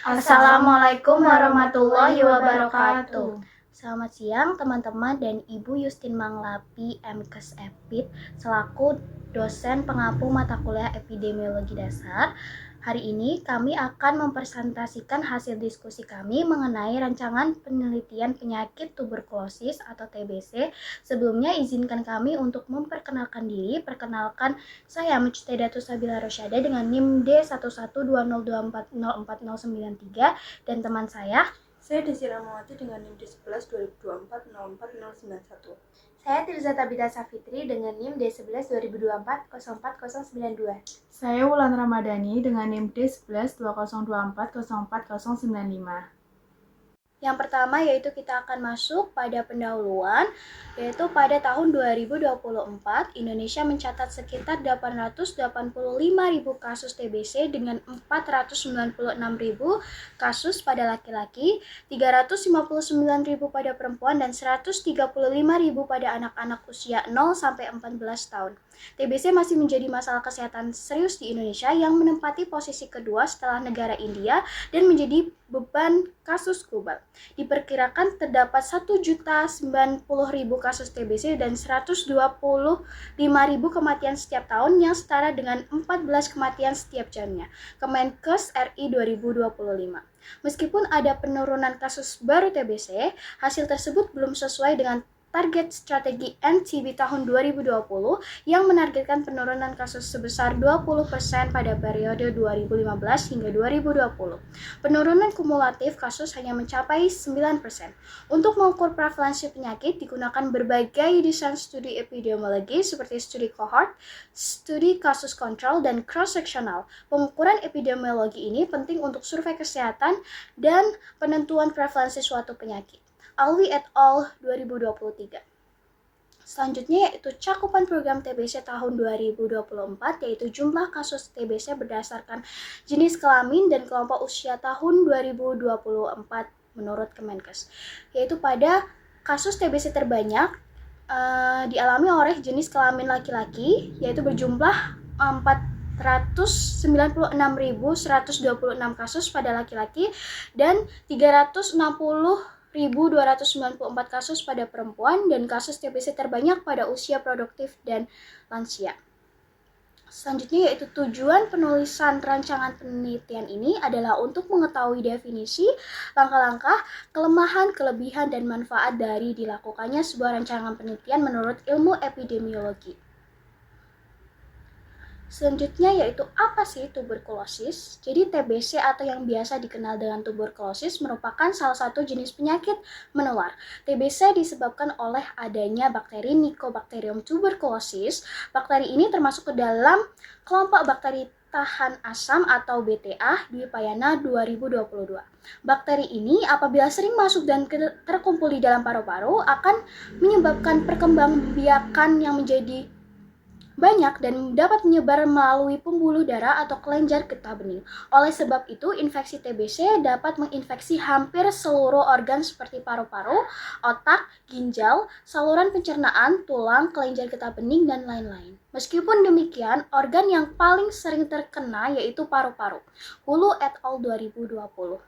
Assalamualaikum warahmatullahi wabarakatuh. Selamat siang teman-teman dan Ibu Yustin Manglapi MKes Epid selaku dosen pengampu mata kuliah Epidemiologi Dasar. Hari ini kami akan mempresentasikan hasil diskusi kami mengenai rancangan penelitian penyakit tuberkulosis atau TBC. Sebelumnya izinkan kami untuk memperkenalkan diri. Perkenalkan, saya Mujtahidatu Sabila Rosyada dengan NIM D112024049093 dan teman saya Desi Ramawati dengan NIM D11 2024 04 091. Saya Tirza Tabita Safitri dengan NIM D11 2024 04092. Saya Wulan Ramadhani dengan NIM D11 2024 04095. Yang pertama yaitu kita akan masuk pada pendahuluan, yaitu pada tahun 2024 Indonesia mencatat sekitar 885.000 kasus TBC dengan 496.000 kasus pada laki-laki, 359.000 pada perempuan dan 135.000 pada anak-anak usia 0 sampai 14 tahun. TBC masih menjadi masalah kesehatan serius di Indonesia yang menempati posisi kedua setelah negara India dan menjadi beban kasus global. Diperkirakan terdapat 1.090.000 kasus TBC dan 125.000 kematian setiap tahun yang setara dengan 14 kematian setiap jamnya. Kemenkes RI 2025. Meskipun ada penurunan kasus baru TBC, hasil tersebut belum sesuai dengan target strategi NTB tahun 2020 yang menargetkan penurunan kasus sebesar 20% pada periode 2015 hingga 2020. Penurunan kumulatif kasus hanya mencapai 9%. Untuk mengukur prevalensi penyakit digunakan berbagai desain studi epidemiologi seperti studi cohort, studi kasus kontrol, dan cross-sectional. Pengukuran epidemiologi ini penting untuk survei kesehatan dan penentuan prevalensi suatu penyakit. Alwi et al. 2023. Selanjutnya yaitu cakupan program TBC tahun 2024, yaitu jumlah kasus TBC berdasarkan jenis kelamin dan kelompok usia tahun 2024 menurut Kemenkes. Yaitu pada kasus TBC terbanyak dialami oleh jenis kelamin laki-laki, yaitu berjumlah 496.126 kasus pada laki-laki dan 360.294 kasus pada perempuan dan kasus TBC terbanyak pada usia produktif dan lansia. Selanjutnya yaitu tujuan penulisan rancangan penelitian ini adalah untuk mengetahui definisi, langkah-langkah, kelemahan, kelebihan, dan manfaat dari dilakukannya sebuah rancangan penelitian menurut ilmu epidemiologi. Selanjutnya yaitu apa sih tuberkulosis? Jadi TBC atau yang biasa dikenal dengan tuberkulosis merupakan salah satu jenis penyakit menular. TBC disebabkan oleh adanya bakteri Mycobacterium tuberculosis. Bakteri ini termasuk ke dalam kelompok bakteri tahan asam atau BTA di Payana 2022. Bakteri ini apabila sering masuk dan terkumpul di dalam paru-paru akan menyebabkan perkembangbiakan yang menjadi banyak dan dapat menyebar melalui pembuluh darah atau kelenjar getah bening. Oleh sebab itu, infeksi TBC dapat menginfeksi hampir seluruh organ seperti paru-paru, otak, ginjal, saluran pencernaan, tulang, kelenjar getah bening, dan lain-lain. Meskipun demikian, organ yang paling sering terkena yaitu paru-paru. Hulu et al. 2020.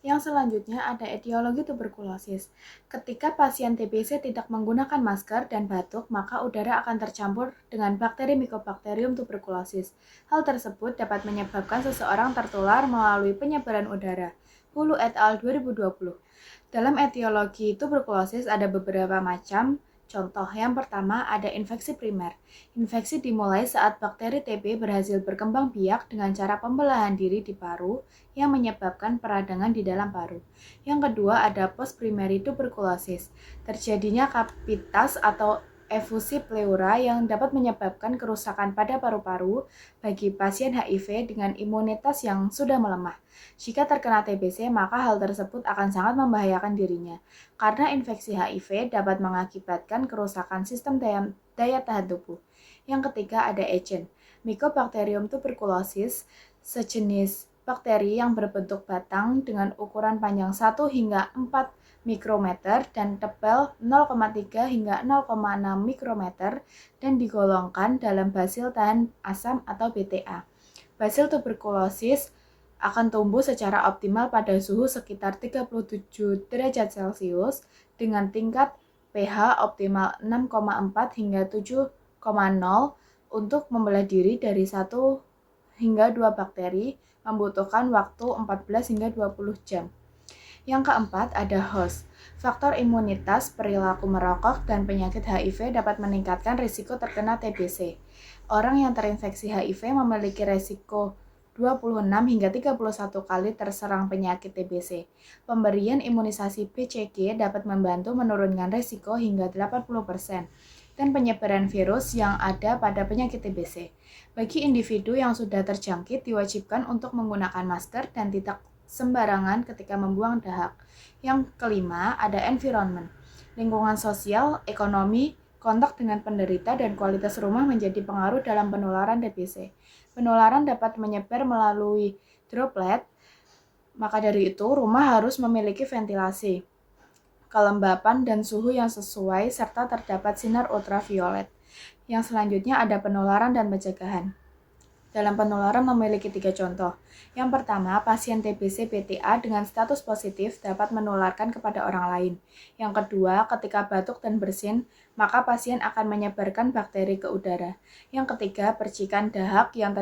Yang selanjutnya ada etiologi tuberkulosis. Ketika pasien TBC tidak menggunakan masker dan batuk, maka udara akan tercampur dengan bakteri Mycobacterium tuberculosis. Hal tersebut dapat menyebabkan seseorang tertular melalui penyebaran udara. Hulu et al. 2020. Dalam etiologi tuberkulosis ada beberapa macam. Contoh yang pertama ada infeksi primer. Infeksi dimulai saat bakteri TB berhasil berkembang biak dengan cara pembelahan diri di paru yang menyebabkan peradangan di dalam paru. Yang kedua ada post-primary tuberkulosis. Terjadinya kavitas atau efusi pleura yang dapat menyebabkan kerusakan pada paru-paru bagi pasien HIV dengan imunitas yang sudah melemah. Jika terkena TBC, maka hal tersebut akan sangat membahayakan dirinya, karena infeksi HIV dapat mengakibatkan kerusakan sistem daya tahan tubuh. Yang ketiga ada agent. Mycobacterium tuberculosis, sejenis bakteri yang berbentuk batang dengan ukuran panjang 1 hingga 4 mikrometer dan tebal 0,3 hingga 0,6 mikrometer dan digolongkan dalam basil tahan asam atau BTA. Basil tuberculosis akan tumbuh secara optimal pada suhu sekitar 37 derajat Celcius dengan tingkat pH optimal 6,4 hingga 7,0 untuk membelah diri dari 1 hingga 2 bakteri membutuhkan waktu 14 hingga 20 jam. Yang keempat ada host. Faktor imunitas, perilaku merokok, dan penyakit HIV dapat meningkatkan risiko terkena TBC. Orang yang terinfeksi HIV memiliki risiko 26 hingga 31 kali terserang penyakit TBC. Pemberian imunisasi BCG dapat membantu menurunkan risiko hingga 80% dan penyebaran virus yang ada pada penyakit TBC. Bagi individu yang sudah terjangkit, diwajibkan untuk menggunakan masker dan tidak sembarangan ketika membuang dahak. Yang kelima, ada environment. Lingkungan sosial, ekonomi, kontak dengan penderita, dan kualitas rumah menjadi pengaruh dalam penularan TBC. Penularan dapat menyebar melalui droplet, maka dari itu rumah harus memiliki ventilasi, kelembapan, dan suhu yang sesuai, serta terdapat sinar ultraviolet. Yang selanjutnya ada penularan dan pencegahan. Dalam penularan memiliki 3 contoh. Yang pertama, pasien TBC PTA dengan status positif dapat menularkan kepada orang lain. Yang kedua, ketika batuk dan bersin, maka pasien akan menyebarkan bakteri ke udara. Yang ketiga, percikan dahak yang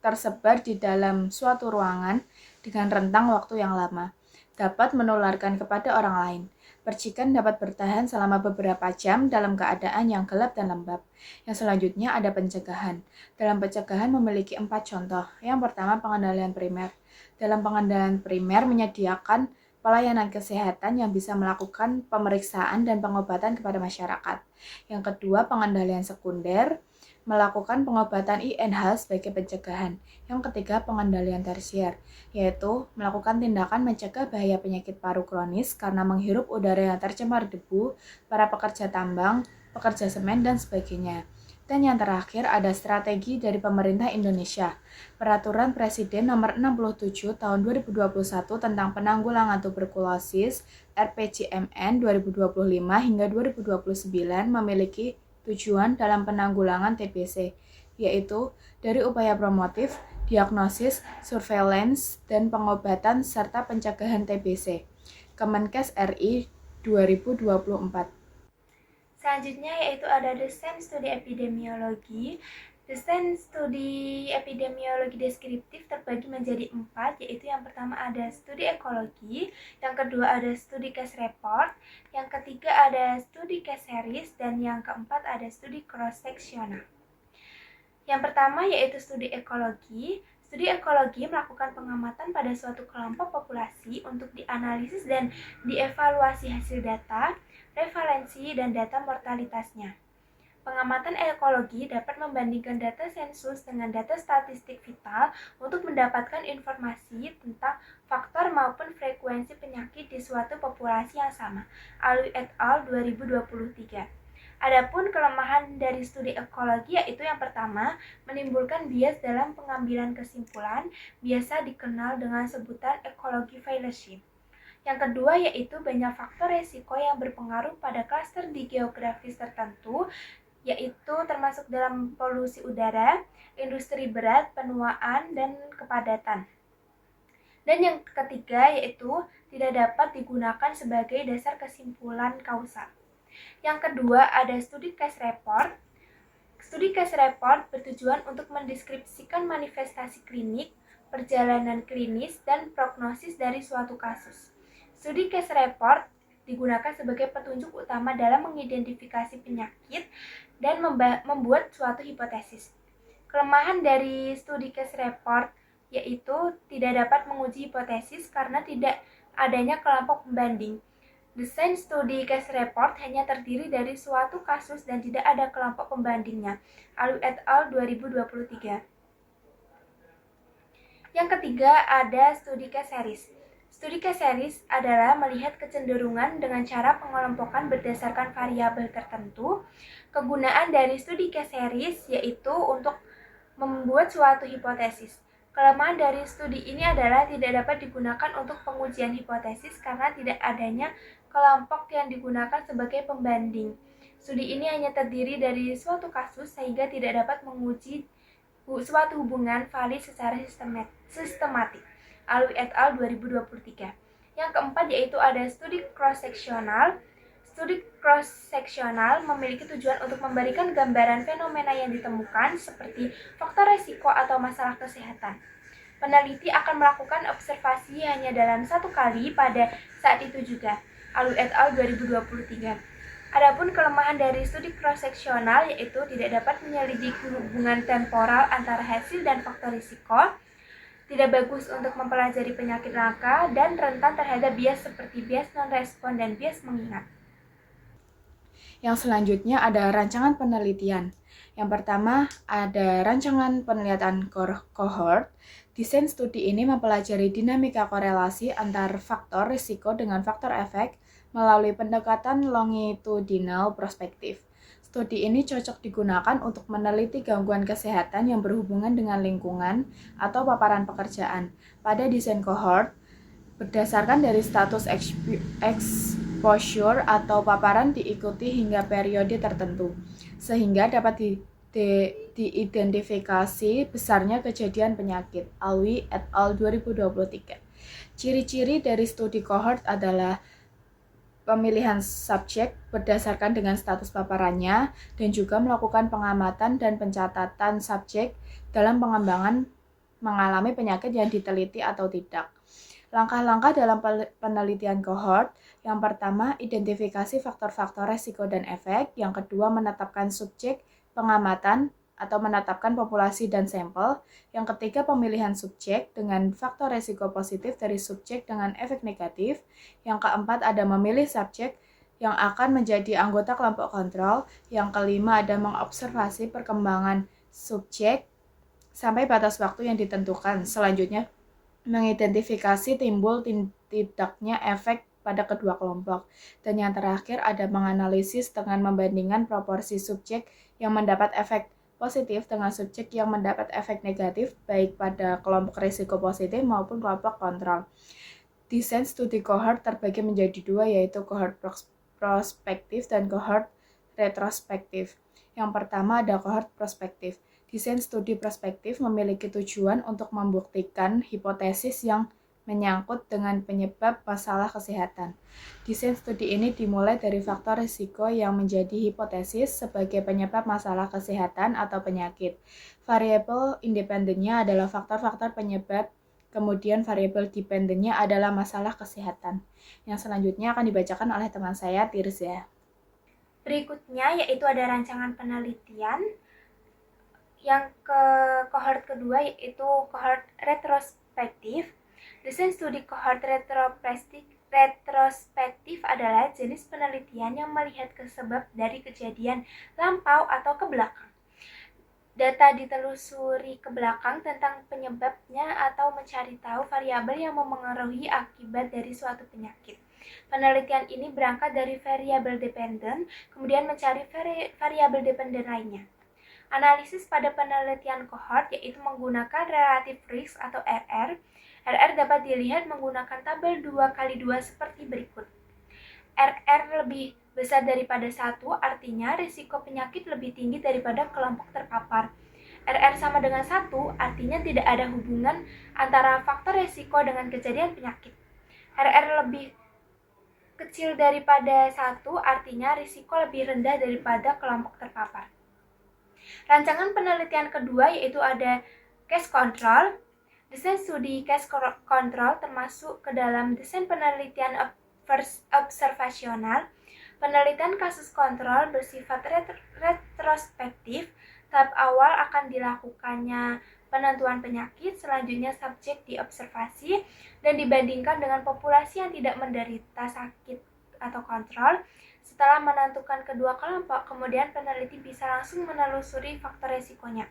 tersebar di dalam suatu ruangan dengan rentang waktu yang lama dapat menularkan kepada orang lain. Percikan dapat bertahan selama beberapa jam dalam keadaan yang gelap dan lembab. Yang selanjutnya ada pencegahan. Dalam pencegahan memiliki 4 contoh. Yang pertama, pengendalian primer. Dalam pengendalian primer menyediakan pelayanan kesehatan yang bisa melakukan pemeriksaan dan pengobatan kepada masyarakat. Yang kedua, pengendalian sekunder, melakukan pengobatan INH sebagai pencegahan. Yang ketiga, pengendalian tersier, yaitu melakukan tindakan mencegah bahaya penyakit paru kronis karena menghirup udara yang tercemar debu, para pekerja tambang, pekerja semen, dan sebagainya. Dan yang terakhir ada strategi dari pemerintah Indonesia. Peraturan Presiden Nomor 67 Tahun 2021 tentang penanggulangan tuberkulosis (RPJMN) 2025 hingga 2029 memiliki tujuan dalam penanggulangan TBC, yaitu dari upaya promotif, diagnosis, surveillance, dan pengobatan serta pencegahan TBC. Kemenkes RI 2024. Selanjutnya yaitu ada desain studi epidemiologi. Desain studi epidemiologi deskriptif terbagi menjadi 4, yaitu yang pertama ada studi ekologi, yang kedua ada studi case report, yang ketiga ada studi case series, dan yang keempat ada studi cross-sectional. Yang pertama yaitu studi ekologi. Studi ekologi melakukan pengamatan pada suatu kelompok populasi untuk dianalisis dan dievaluasi hasil data, prevalensi, dan data mortalitasnya. Pengamatan ekologi dapat membandingkan data sensus dengan data statistik vital untuk mendapatkan informasi tentang faktor maupun frekuensi penyakit di suatu populasi yang sama. Alwi et al. 2023. Adapun kelemahan dari studi ekologi yaitu yang pertama, menimbulkan bias dalam pengambilan kesimpulan, biasa dikenal dengan sebutan ekologi fallacy. Yang kedua yaitu banyak faktor resiko yang berpengaruh pada klaster di geografis tertentu, yaitu termasuk dalam polusi udara, industri berat, penuaan, dan kepadatan. Dan yang ketiga yaitu tidak dapat digunakan sebagai dasar kesimpulan kausal. Yang kedua ada studi case report. Studi case report bertujuan untuk mendeskripsikan manifestasi klinik, perjalanan klinis, dan prognosis dari suatu kasus. Studi case report digunakan sebagai petunjuk utama dalam mengidentifikasi penyakit dan membuat suatu hipotesis. Kelemahan dari studi case report yaitu tidak dapat menguji hipotesis karena tidak adanya kelompok pembanding. Desain studi case report hanya terdiri dari suatu kasus dan tidak ada kelompok pembandingnya. Alwi et al. 2023. Yang ketiga ada studi case series. Studi case series adalah melihat kecenderungan dengan cara pengelompokan berdasarkan variabel tertentu. Kegunaan dari studi case series yaitu untuk membuat suatu hipotesis. Kelemahan dari studi ini adalah tidak dapat digunakan untuk pengujian hipotesis karena tidak adanya kelompok yang digunakan sebagai pembanding. Studi ini hanya terdiri dari suatu kasus sehingga tidak dapat menguji suatu hubungan valid secara sistematik. Alwi et al. 2023. Yang keempat yaitu ada studi cross-seksional. Studi cross-seksional memiliki tujuan untuk memberikan gambaran fenomena yang ditemukan seperti faktor resiko atau masalah kesehatan. Peneliti akan melakukan observasi hanya dalam satu kali pada saat itu juga. Alwi et al. 2023. Adapun kelemahan dari studi cross-seksional yaitu tidak dapat menyelidiki hubungan temporal antara hasil dan faktor risiko, tidak bagus untuk mempelajari penyakit langka, dan rentan terhadap bias seperti bias non-respon dan bias mengingat. Yang selanjutnya ada rancangan penelitian. Yang pertama ada rancangan penelitian cohort. Desain studi ini mempelajari dinamika korelasi antar faktor risiko dengan faktor efek melalui pendekatan longitudinal prospektif. Studi ini cocok digunakan untuk meneliti gangguan kesehatan yang berhubungan dengan lingkungan atau paparan pekerjaan. Pada desain cohort, berdasarkan dari status exposure atau paparan diikuti hingga periode tertentu, sehingga dapat diidentifikasi besarnya kejadian penyakit. Alwi et al. 2023. Ciri-ciri dari studi cohort adalah pemilihan subjek berdasarkan dengan status paparannya dan juga melakukan pengamatan dan pencatatan subjek dalam pengembangan mengalami penyakit yang diteliti atau tidak. Langkah-langkah dalam penelitian cohort, yang pertama, identifikasi faktor-faktor resiko dan efek. Yang kedua, menetapkan subjek pengamatan atau menetapkan populasi dan sampel. Yang ketiga, pemilihan subjek dengan faktor resiko positif dari subjek dengan efek negatif. Yang keempat, ada memilih subjek yang akan menjadi anggota kelompok kontrol. Yang kelima, ada mengobservasi perkembangan subjek sampai batas waktu yang ditentukan. Selanjutnya, mengidentifikasi timbul tidaknya efek pada kedua kelompok. Dan yang terakhir ada menganalisis dengan membandingkan proporsi subjek yang mendapat efek positif dengan subjek yang mendapat efek negatif baik pada kelompok risiko positif maupun kelompok kontrol. Desain studi cohort terbagi menjadi dua, yaitu cohort prospektif dan cohort retrospektif. Yang pertama ada cohort prospektif. Desain studi prospektif memiliki tujuan untuk membuktikan hipotesis yang menyangkut dengan penyebab masalah kesehatan. Desain studi ini dimulai dari faktor risiko yang menjadi hipotesis sebagai penyebab masalah kesehatan atau penyakit. Variabel independennya adalah faktor-faktor penyebab, kemudian variabel dependennya adalah masalah kesehatan. Yang selanjutnya akan dibacakan oleh teman saya, Tirza. Berikutnya yaitu ada rancangan penelitian. Yang ke cohort kedua yaitu cohort retrospektif. Desain studi cohort retrospektif adalah jenis penelitian yang melihat ke sebab dari kejadian lampau atau ke belakang. Data ditelusuri ke belakang tentang penyebabnya atau mencari tahu variabel yang memengaruhi akibat dari suatu penyakit. Penelitian ini berangkat dari variabel dependen, kemudian mencari variabel dependen lainnya. Analisis pada penelitian cohort yaitu menggunakan relative risk atau RR. RR dapat dilihat menggunakan tabel 2x2 seperti berikut. RR lebih besar daripada 1, artinya risiko penyakit lebih tinggi daripada kelompok terpapar. RR sama dengan 1, artinya tidak ada hubungan antara faktor risiko dengan kejadian penyakit. RR lebih kecil daripada 1, artinya risiko lebih rendah daripada kelompok terpapar. Rancangan penelitian kedua yaitu ada case control. Desain studi case control termasuk ke dalam desain penelitian observasional. Penelitian kasus kontrol bersifat retrospektif. Tahap awal akan dilakukannya penentuan penyakit, selanjutnya subjek diobservasi dan dibandingkan dengan populasi yang tidak menderita sakit atau kontrol. Setelah menentukan kedua kelompok, kemudian peneliti bisa langsung menelusuri faktor resikonya.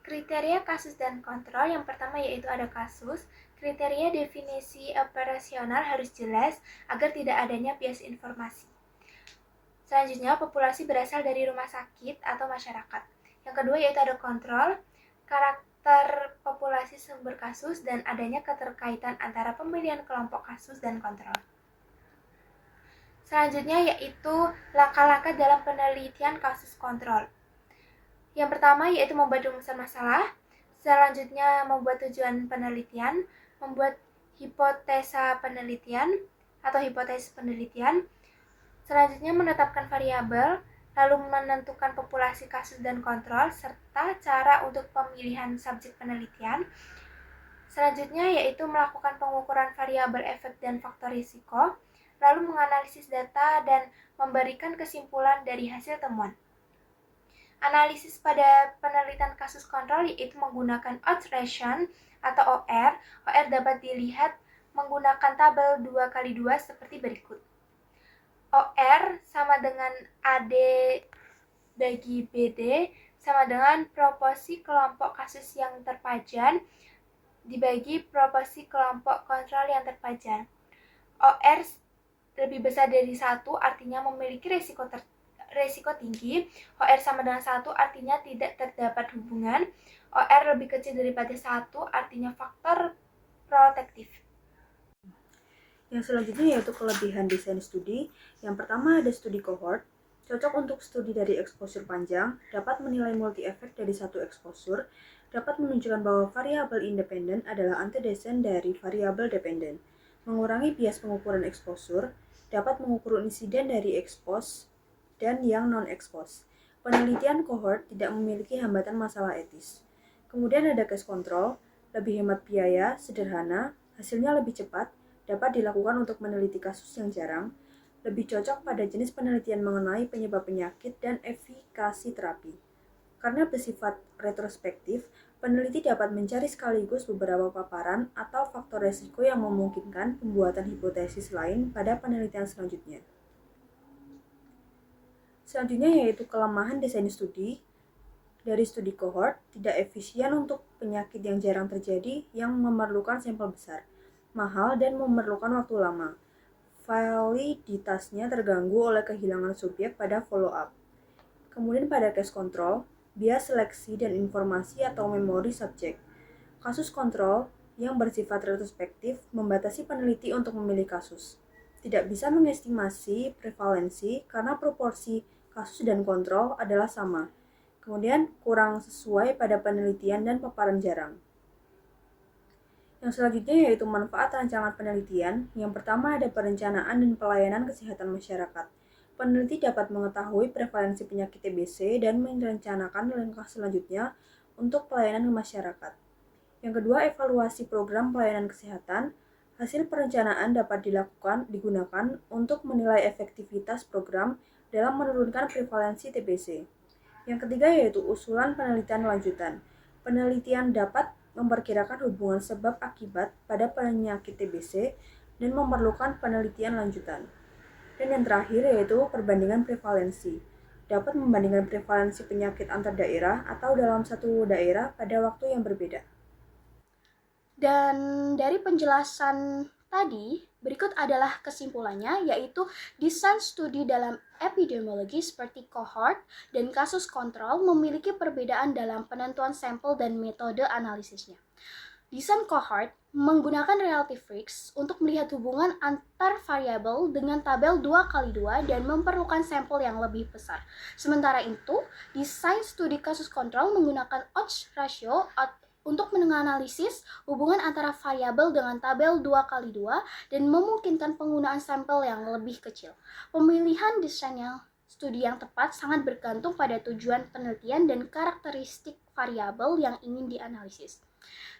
Kriteria kasus dan kontrol yang pertama yaitu ada kasus. Kriteria definisi operasional harus jelas agar tidak adanya bias informasi. Selanjutnya, populasi berasal dari rumah sakit atau masyarakat. Yang kedua yaitu ada kontrol, karakter populasi sumber kasus dan adanya keterkaitan antara pemilihan kelompok kasus dan kontrol. Selanjutnya yaitu langkah-langkah dalam penelitian kasus kontrol. Yang pertama yaitu membuat rumusan masalah, selanjutnya membuat tujuan penelitian, membuat hipotesa penelitian atau hipotesis penelitian, selanjutnya menetapkan variabel, lalu menentukan populasi kasus dan kontrol, serta cara untuk pemilihan subjek penelitian. Selanjutnya yaitu melakukan pengukuran variabel efek dan faktor risiko, lalu menganalisis data dan memberikan kesimpulan dari hasil temuan. Analisis pada penelitian kasus kontrol yaitu menggunakan odds ratio atau OR. OR dapat dilihat menggunakan tabel 2x2 seperti berikut. OR sama dengan AD bagi BD sama dengan proporsi kelompok kasus yang terpajan dibagi proporsi kelompok kontrol yang terpajan. OR lebih besar dari 1 artinya memiliki resiko tinggi. OR sama dengan 1 artinya tidak terdapat hubungan. OR lebih kecil daripada 1 artinya faktor protektif. Yang selanjutnya yaitu kelebihan desain studi. Yang pertama ada studi cohort, cocok untuk studi dari exposure panjang, dapat menilai multi-efek dari satu exposure, dapat menunjukkan bahwa variabel independen adalah antecedent dari variabel dependen, mengurangi bias pengukuran exposure, dapat mengukur insiden dari expose dan yang non-expose. Penelitian cohort tidak memiliki hambatan masalah etis. Kemudian ada case control, lebih hemat biaya, sederhana, hasilnya lebih cepat, dapat dilakukan untuk meneliti kasus yang jarang, lebih cocok pada jenis penelitian mengenai penyebab penyakit dan efikasi terapi. Karena bersifat retrospektif, peneliti dapat mencari sekaligus beberapa paparan atau faktor resiko yang memungkinkan pembuatan hipotesis lain pada penelitian selanjutnya. Selanjutnya yaitu kelemahan desain studi. Dari studi cohort, tidak efisien untuk penyakit yang jarang terjadi yang memerlukan sampel besar, mahal dan memerlukan waktu lama. Validitasnya terganggu oleh kehilangan subjek pada follow-up. Kemudian pada case control, bias seleksi dan informasi atau memori subjek. Kasus kontrol yang bersifat retrospektif membatasi peneliti untuk memilih kasus. Tidak bisa mengestimasi prevalensi karena proporsi kasus dan kontrol adalah sama. Kemudian kurang sesuai pada penelitian dan paparan jarang. Yang selanjutnya yaitu manfaat rancangan penelitian. Yang pertama ada perencanaan dan pelayanan kesehatan masyarakat. Peneliti dapat mengetahui prevalensi penyakit TBC dan merencanakan langkah selanjutnya untuk pelayanan ke masyarakat. Yang kedua, evaluasi program pelayanan kesehatan. Hasil perencanaan dapat digunakan untuk menilai efektivitas program dalam menurunkan prevalensi TBC. Yang ketiga yaitu usulan penelitian lanjutan. Penelitian dapat memperkirakan hubungan sebab akibat pada penyakit TBC dan memerlukan penelitian lanjutan. Dan yang terakhir yaitu perbandingan prevalensi. Dapat membandingkan prevalensi penyakit antar daerah atau dalam satu daerah pada waktu yang berbeda. Dan dari penjelasan tadi, berikut adalah kesimpulannya, yaitu desain studi dalam epidemiologi seperti cohort dan kasus kontrol memiliki perbedaan dalam penentuan sampel dan metode analisisnya. Desain cohort menggunakan relative risk untuk melihat hubungan antar variabel dengan tabel 2x2 dan memerlukan sampel yang lebih besar. Sementara itu, desain studi kasus kontrol menggunakan odds ratio untuk menganalisis hubungan antara variabel dengan tabel 2x2 dan memungkinkan penggunaan sampel yang lebih kecil. Pemilihan desain studi yang tepat sangat bergantung pada tujuan penelitian dan karakteristik variabel yang ingin dianalisis.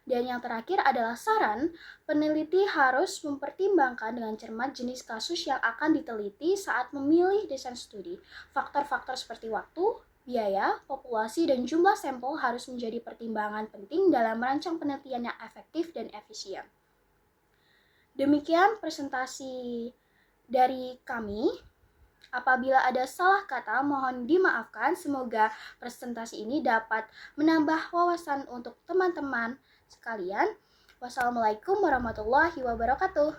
Dan yang terakhir adalah saran, peneliti harus mempertimbangkan dengan cermat jenis kasus yang akan diteliti saat memilih desain studi. Faktor-faktor seperti waktu, biaya, populasi, dan jumlah sampel harus menjadi pertimbangan penting dalam merancang penelitian yang efektif dan efisien. Demikian presentasi dari kami. Apabila ada salah kata, mohon dimaafkan. Semoga presentasi ini dapat menambah wawasan untuk teman-teman sekalian. Wassalamualaikum warahmatullahi wabarakatuh.